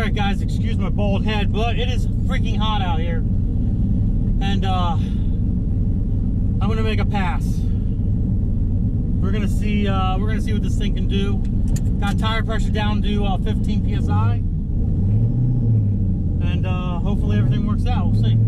Alright guys, excuse my bald head, but it is freaking hot out here. And I'm gonna make a pass. We're gonna see what this thing can do. Got tire pressure down to 15 psi. And hopefully everything works out. We'll see.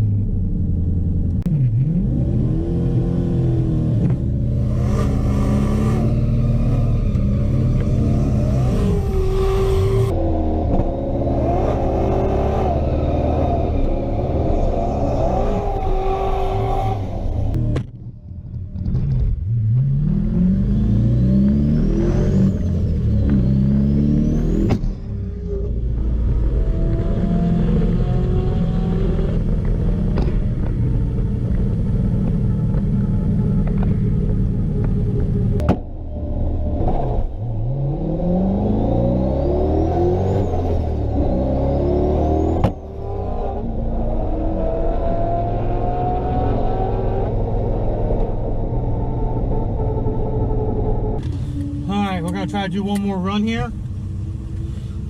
Try to do one more run here.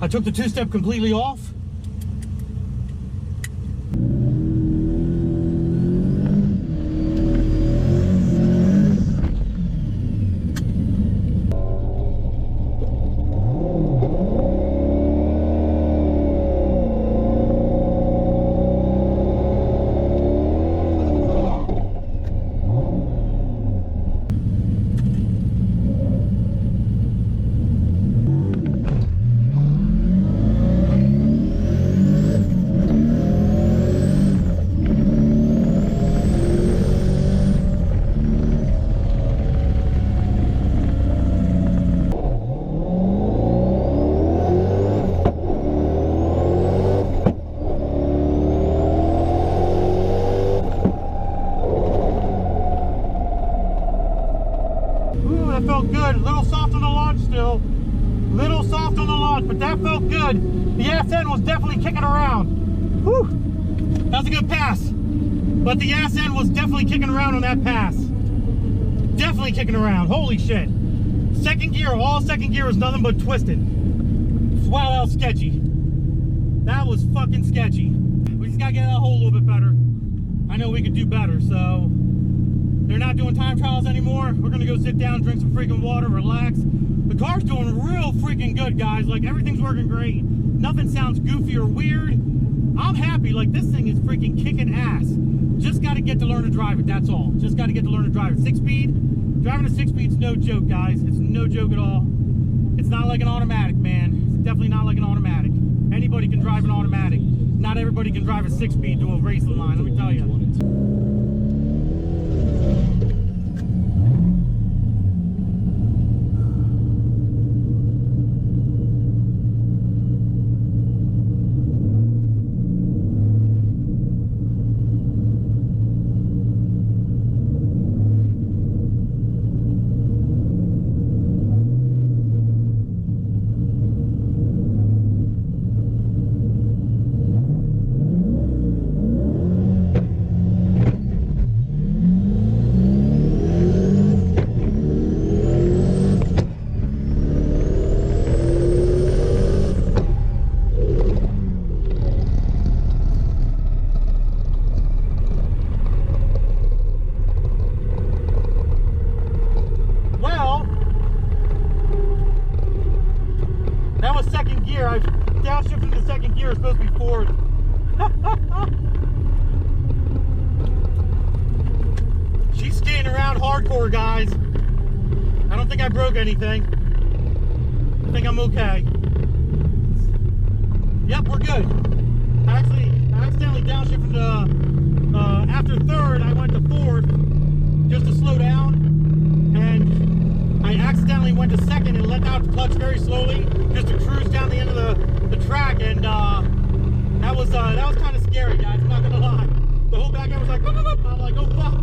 I took the two-step completely off. But that felt good. The ass end was definitely kicking around. Whew. That was a good pass. But the ass end was definitely kicking around on that pass. Definitely kicking around. Holy shit. Second gear, all second gear was nothing but twisted. Wow, that was sketchy. That was fucking sketchy. We just gotta get that hole a little bit better. I know we could do better, so they're not doing time trials anymore. We're gonna go sit down, drink some freaking water, relax. The car's doing real freaking good, guys. Like, everything's working great. Nothing sounds goofy or weird. I'm happy. Like, this thing is freaking kicking ass. Just got to get to learn to drive it, that's all. Just got to get to learn to drive it. 6-speed. Driving a 6-speed's no joke, guys. It's no joke at all. It's not like an automatic, man. It's definitely not like an automatic. Anybody can drive an automatic. Not everybody can drive a 6-speed to a racing line, let me tell you. Guys, I don't think I broke anything. I think I'm okay. Yep, we're good. I accidentally downshifted after third. I went to fourth just to slow down, and I accidentally went to second and let out the clutch very slowly just to cruise down the end of the track, and that was kind of scary, guys. I'm not gonna lie. The whole back end was like, I'm like, oh fuck.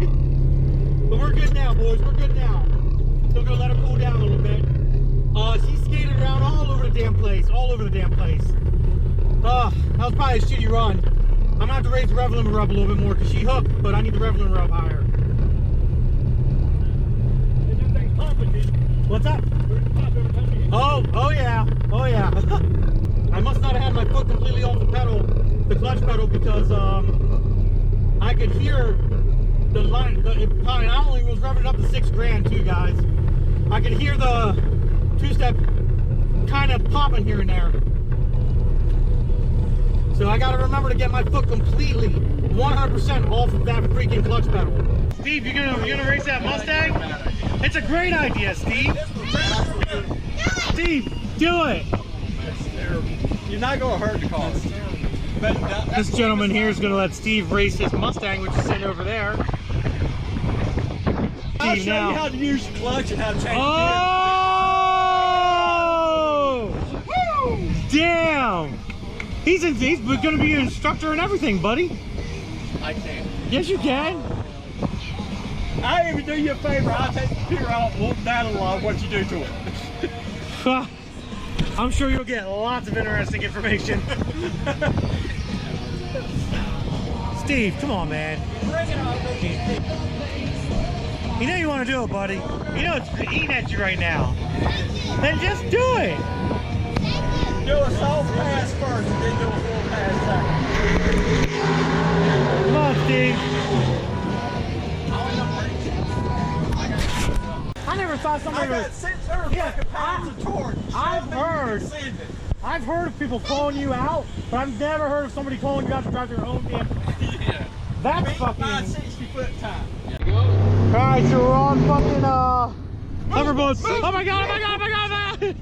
But we're good now, boys. We're good now. Still gonna let her cool down a little bit. She skated around all over the damn place. All over the damn place. That was probably a shitty run. I'm gonna have to raise the rev limiter up a little bit more because she hooked, but I need the rev limiter up higher. What's up? Oh yeah. Oh yeah. I must not have had my foot completely off the pedal, the clutch pedal, because I could hear the line. I only was revving it up to 6 grand too, guys. I could hear the two-step kind of popping here and there. So I got to remember to get my foot completely 100% off of that freaking clutch pedal. Steve, you gonna race that Mustang? It's a great idea, Steve. Steve, do it. You're not going to hurt the cause. This gentleman here is going to let Steve race his Mustang, which is sitting over there. I'll show you how to use the clutch and how to change the gear. Damn! He's going to be an instructor and everything, buddy. I can't. Yes, you can. I even do you a favor. I'll take the computer out and we'll battle on what you do to it. I'm sure you'll get lots of interesting information. Steve, come on, man. Bring it on. You know you want to do it, buddy. You know it's eating at you right now. Then just do it. Do a soft pass first and then do a full pass second. Come on, Steve. I never thought somebody got 600 pounds of torque. I've heard of people calling you out, but I've never heard of somebody calling you out to drive their own damn. Yeah. That's fucking 60-foot time. Alright, so we're on fucking hoverboards. Oh my god, oh my god, oh my god, oh my god.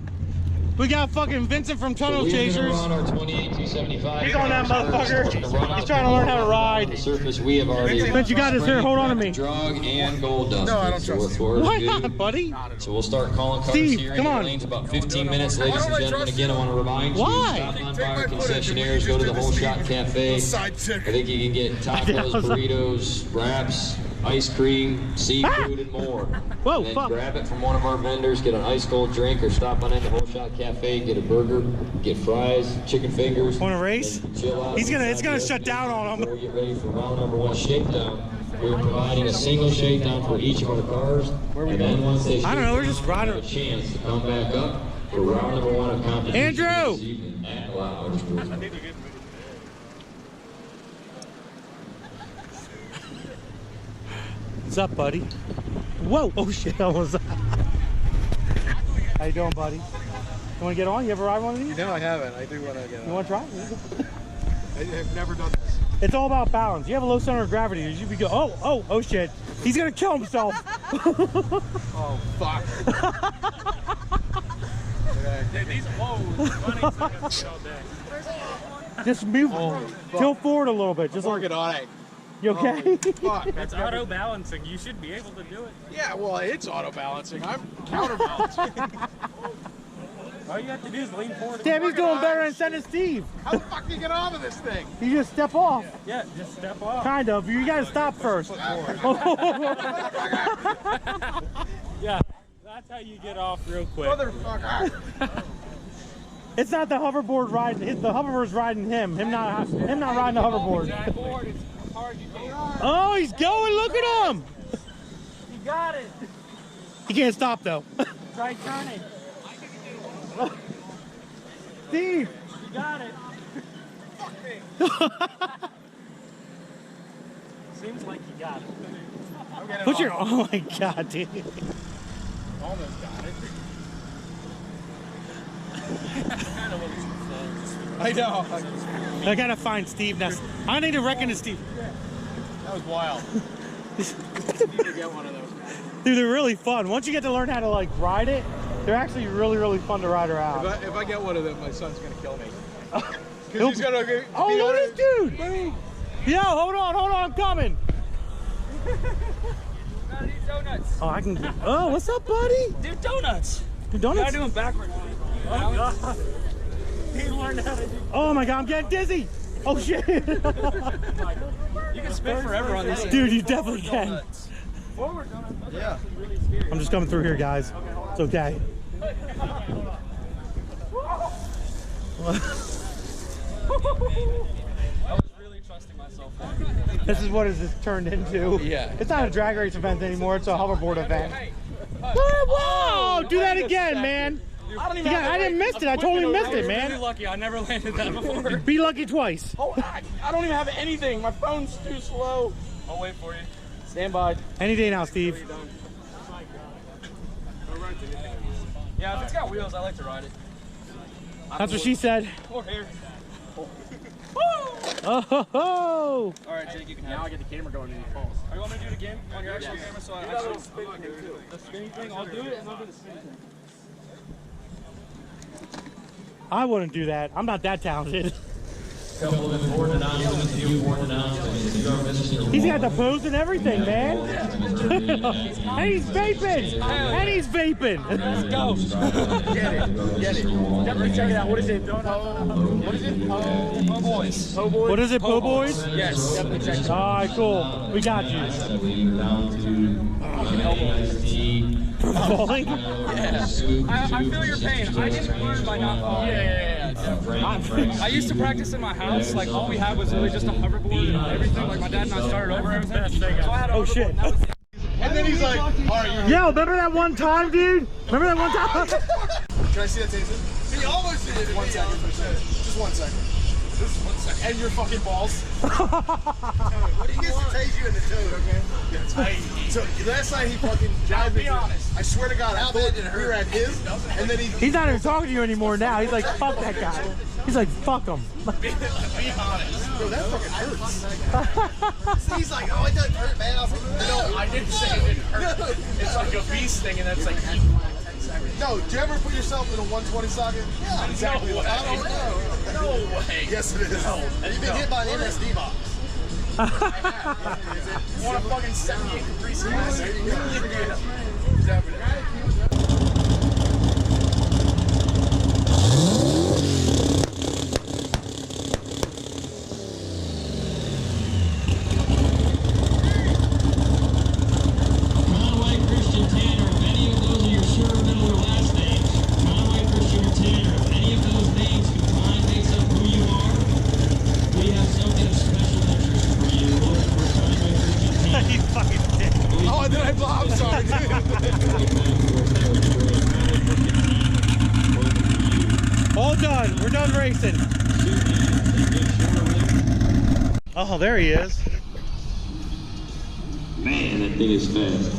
We got fucking Vincent from Tunnel Chasers. On our 28275. He's on that motherfucker. He's trying to learn how to ride. The surface we have already. Vince, you got this here. Hold on to me. Drug and gold dust. No, I don't trust you. Why not, buddy? So we'll start calling cars Steve, here come in the on. lanes about 15 minutes, ladies and gentlemen. Again, I want to remind you, stop on by our concessionaires, go to the Whole Shot Cafe. I think you can get tacos, burritos, wraps, ice cream, seafood, and more. Whoa, and then fuck. grab it from one of our vendors, get an ice cold drink, or stop on in the Whole Shot Cafe, get a burger, get fries, chicken fingers. Want to race? Chill out. It's gonna shut down on him. We'll get ready for round number 1 shakedown. We're providing a single shakedown for each of our cars. And then once they I don't know, we're just riding. a chance to come back up for round number 1 of competition. Andrew! This evening at Lounge. What's up, buddy? Whoa! Oh shit! Almost. How you doing, buddy? You want to get on? You ever ride one of these? No, I haven't. I do want to get on. You want to try? I have never done this. It's all about balance. You have a low center of gravity. You should be go. Oh shit! He's gonna kill himself. Oh fuck! Dude, these bunnies are all day. Just move. Tilt forward a little bit. Just Working on it. You okay? Fuck. It's auto balancing. You should be able to do it. Yeah, well, it's auto balancing. I'm counterbalancing. All you have to do is lean forward. Damn, he's doing better than Send Steve. How the fuck do you get off of this thing? You just step off. Yeah, just step off. Kind of. You gotta stop first. Yeah, that's how you get off real quick. Motherfucker. It's not the hoverboard riding. The hoverboard's riding him. Him not riding the hoverboard. Oh, he's going. Look at him. You got it. He can't stop though. Try turning. Steve. You got it. Seems like you got it. Put your. Oh my god, dude. Almost got it. I know. I gotta find Steve now. I need to reckon to Steve. That was wild. Need to get one of those. Dude, they're really fun. Once you get to learn how to like ride it, they're actually really fun to ride around. If I get one of them, my son's gonna kill me. Because he's gonna go. Oh, look at this dude! Yo, hold on, I'm coming. Gotta eat donuts. Oh, I can. Oh, what's up, buddy? Do donuts. Do You donuts? gotta do them backwards. He learned how to do. Oh my god, I'm getting dizzy. Oh shit. You can spin forever on this. Dude, you definitely can. Forward donuts. Yeah. Really scary. I'm just coming through here, guys. It's okay. I was really trusting myself. This is what it's turned into. Yeah. It's not a drag race event anymore. It's a hoverboard event. Whoa! Do that again, man. I don't even have I didn't miss it. I totally missed it, man. Really lucky. I never landed that before. Be lucky twice. Oh, I don't even have anything. My phone's too slow. I'll wait for you. Stand by. Any day now, Steve. Yeah, if it's got wheels, I like to ride it. That's what she said. Over here. Oh ho ho! All right, Jake, you can now get the camera going in the falls. Are you want me to do it again on your actual camera? So I actually spin thing too. The spin thing, I'll do it and I'll do the spin thing. I wouldn't do that. I'm not that talented. Couple of important announcements. He's got the pose and everything, man. And he's vaping. And he's vaping. Let's go. Get it. Definitely check it out. What is it? What is it? Po' Boys. Po' Boys. What is it, Po' Boys? Yes. Definitely check it out. All right, cool. We got you. Falling? Yeah. I feel your pain. I didn't learn by not falling. Yeah. I used to practice in my house. Like all we had was really just a hoverboard and everything. Like my dad and I started over everything. So I had a Oh shit. And then he's like, all right, Yo, remember that one time, dude? Remember that one time? can I see that taser? He almost did it. 1 second. Just 1 second. Just 1 second. And your fucking balls. What do you get to tase you in the toe, okay? So last night he fucking jabbed me. I swear to God, I thought we were at his, and then He's not even talking to you anymore now. He's like, fuck that guy. He's like, fuck him. be honest. Bro, that fucking hurts. He's like, oh, it doesn't hurt, man. I was like, no, I didn't say it didn't hurt. It's like a beast thing, and that's like 10 seconds. No, do you ever put yourself in a 120 socket? Yeah, exactly. No, I don't know. No way. Yes, it is. No. You've been hit by an MSD box. You want a fucking 78 Caprice gas? There you go. Definitely. All done. We're done racing. Oh, there he is. Man, that thing is fast.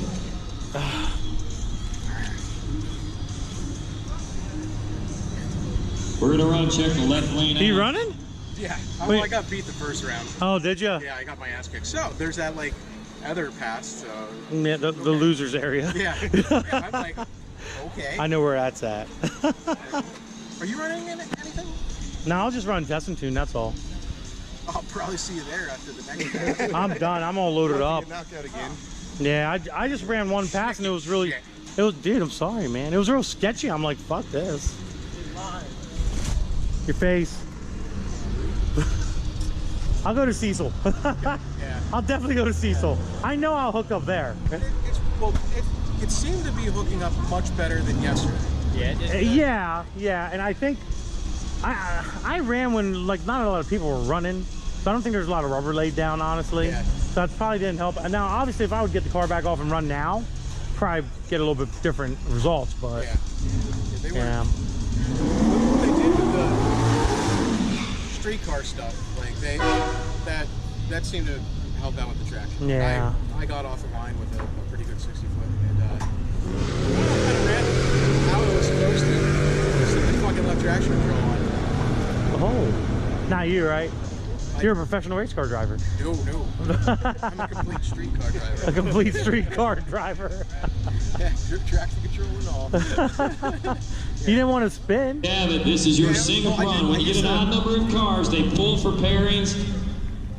We're gonna run check the left lane. He running? Yeah. Wait. I got beat the first round. Oh, did you? Yeah, I got my ass kicked. So there's that like other pass. So Yeah, the losers area. yeah. Yeah, I'm like, okay. I know where that's at. Are you running anything? No, I'll just run test and tune, that's all. I'll probably see you there after the next pass. I'm done. I'm all loaded up. Knocked out again. Yeah, I just ran one pass and it was really, dude, I'm sorry, man. It was real sketchy. I'm like, fuck this. Your face. I'll go to Cecil. Yeah. I'll definitely go to Cecil. I know I'll hook up there. It seemed to be hooking up much better than yesterday. Yeah, and I think I ran when like not a lot of people were running, so I don't think there's a lot of rubber laid down, honestly. Yeah. So that probably didn't help. And now, obviously, if I would get the car back off and run now, probably get a little bit different results. But They were, yeah, what they did with the streetcar stuff, like that seemed to help out with the traction. Yeah. I got off the line with a pretty good 60 foot, and I kind of ran how it was supposed to. Simply fucking left traction control on. oh, not you, right? You're a professional race car driver. No. I'm a complete street car driver. A complete street car driver. Yeah, traction control and all. You didn't want to spin. Yeah, but this is your single run. When you get an odd number of cars, they pull for pairings,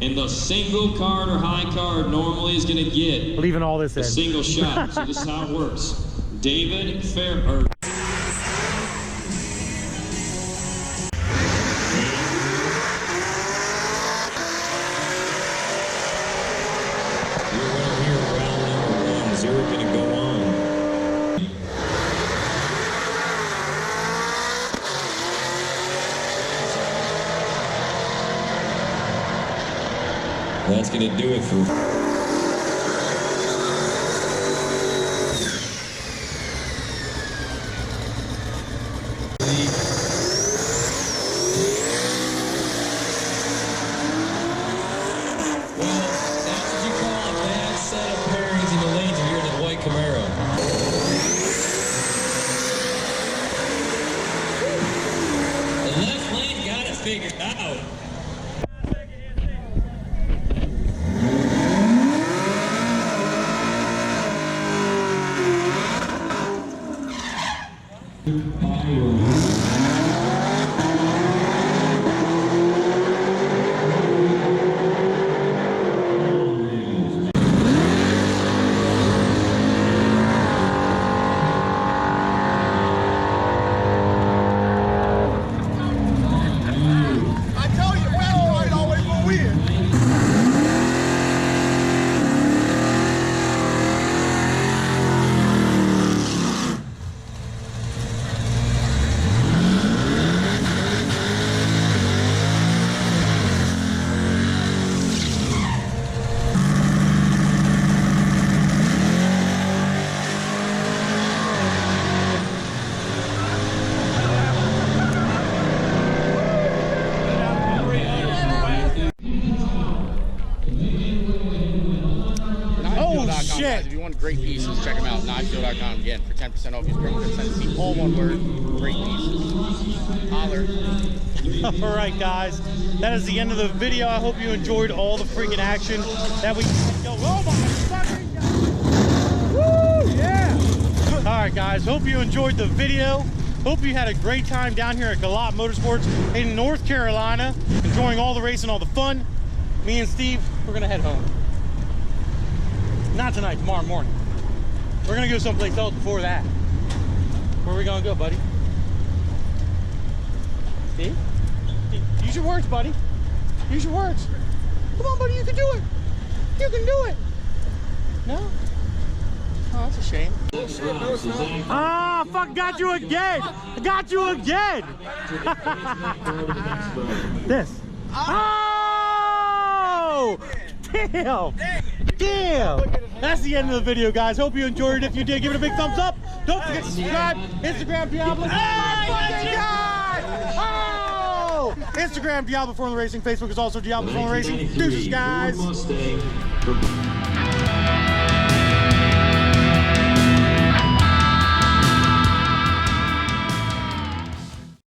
and the single card or high card normally is going to get Leaving all this a in. single shot. So this is how it works. David Fairings. That's going to do it for... That's what you call a bad set of pairings in the lanes if you're in a white Camaro. The left lane got it figured out. Guys, if you want great pieces, check them out. Knifedeal.com again for 10% off. Use promo code SISWAY. All one word. Great pieces. Holler. All right, guys, that is the end of the video. I hope you enjoyed all the freaking action that we. Oh my fucking God! Woo! Yeah! All right, guys. Hope you enjoyed the video. Hope you had a great time down here at Galot Motorsports in North Carolina, enjoying all the racing, all the fun. Me and Steve, we're gonna head home. Not tonight, tomorrow morning. We're gonna go someplace else before that. Where are we gonna go, buddy? Steve? Use your words, buddy. Use your words. Come on, buddy, you can do it. You can do it. No? Oh, that's a shame. Ah, fuck, got you again. I got you again. This. Oh! Damn. Damn. That's the end of the video, guys. Hope you enjoyed it. If you did, give it a big thumbs up. Don't forget to subscribe. Instagram, Diablo. Oh! Instagram, Diablo Formula Racing. Facebook is also Diablo Formula Racing. Deuces, guys.